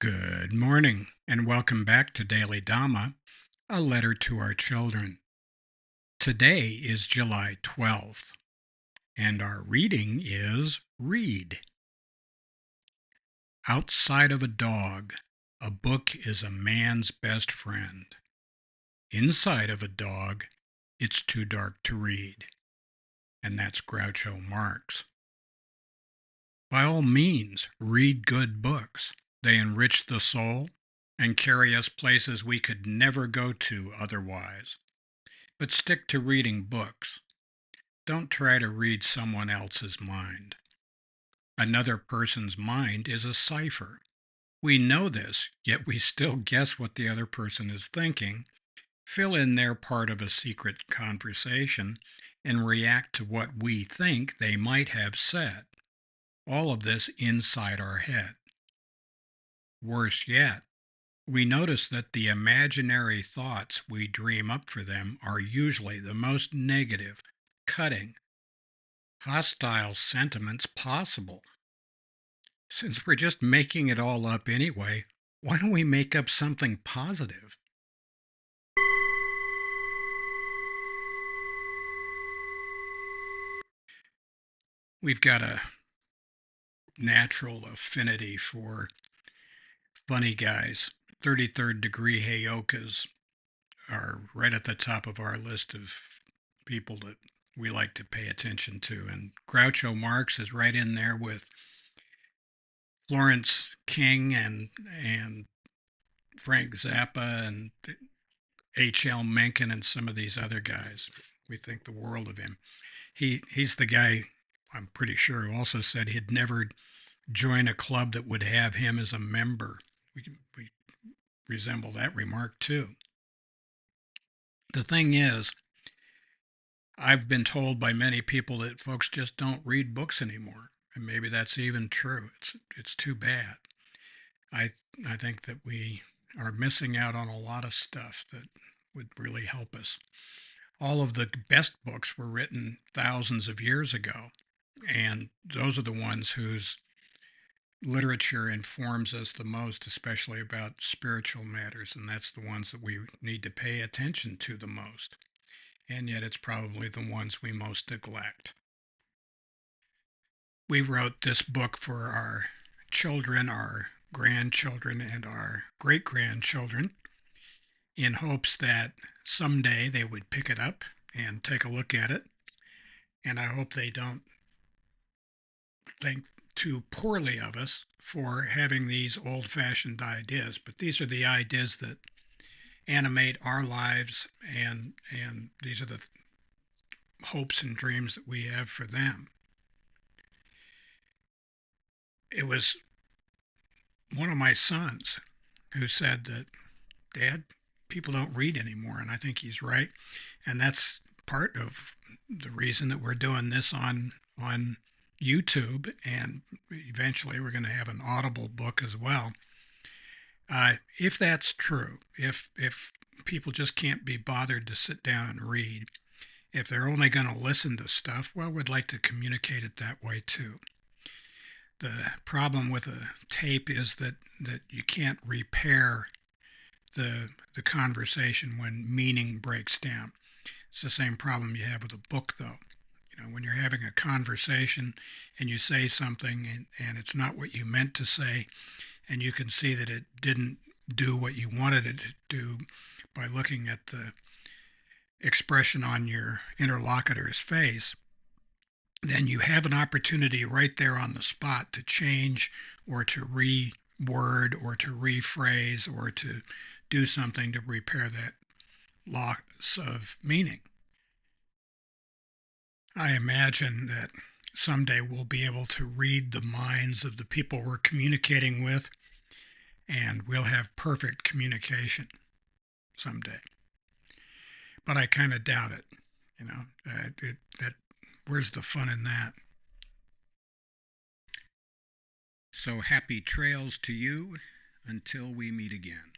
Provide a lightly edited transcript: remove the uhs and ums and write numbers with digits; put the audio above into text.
Good morning, and welcome back to Daily Dhamma, a letter to our children. Today is July 12th, and our reading is Read. Outside of a dog, a book is a man's best friend. Inside of a dog, it's too dark to read. And that's Groucho Marx. By all means, read good books. They enrich the soul and carry us places we could never go to otherwise. But stick to reading books. Don't try to read someone else's mind. Another person's mind is a cipher. We know this, yet we still guess what the other person is thinking, fill in their part of a secret conversation, and react to what we think they might have said. All of this inside our head. Worse yet, we notice that the imaginary thoughts we dream up for them are usually the most negative, cutting, hostile sentiments possible. Since we're just making it all up anyway, why don't we make up something positive? We've got a natural affinity for funny guys. 33rd degree Heyokas are right at the top of our list of people that we like to pay attention to. And Groucho Marx is right in there with Florence King and Frank Zappa and H.L. Mencken and some of these other guys. We think the world of him. He's the guy, I'm pretty sure, who also said he'd never join a club that would have him as a member. We resemble that remark too. The thing is, I've been told by many people that folks just don't read books anymore, and maybe that's even true. It's too bad. I think that we are missing out on a lot of stuff that would really help us. All of the best books were written thousands of years ago, and those are the ones whose literature informs us the most, especially about spiritual matters, and that's the ones that we need to pay attention to the most. And yet it's probably the ones we most neglect. We wrote this book for our children, our grandchildren, and our great grandchildren in hopes that someday they would pick it up and take a look at it. And I hope they don't think too poorly of us for having these old fashioned ideas, but these are the ideas that animate our lives, and these are the hopes and dreams that we have for them. It was one of my sons who said that, Dad, people don't read anymore, and I think he's right. And that's part of the reason that we're doing this on YouTube, and eventually we're going to have an Audible book as well. If that's true, if people just can't be bothered to sit down and read, if they're only going to listen to stuff, well, we'd like to communicate it that way too. The problem with a tape is that you can't repair the conversation when meaning breaks down. It's the same problem you have with a book, though. When you're having a conversation and you say something and it's not what you meant to say, and you can see that it didn't do what you wanted it to do by looking at the expression on your interlocutor's face, then you have an opportunity right there on the spot to change or to reword or to rephrase or to do something to repair that loss of meaning. I imagine that someday we'll be able to read the minds of the people we're communicating with, and we'll have perfect communication someday. But I kind of doubt it. Where's the fun in that? So happy trails to you until we meet again.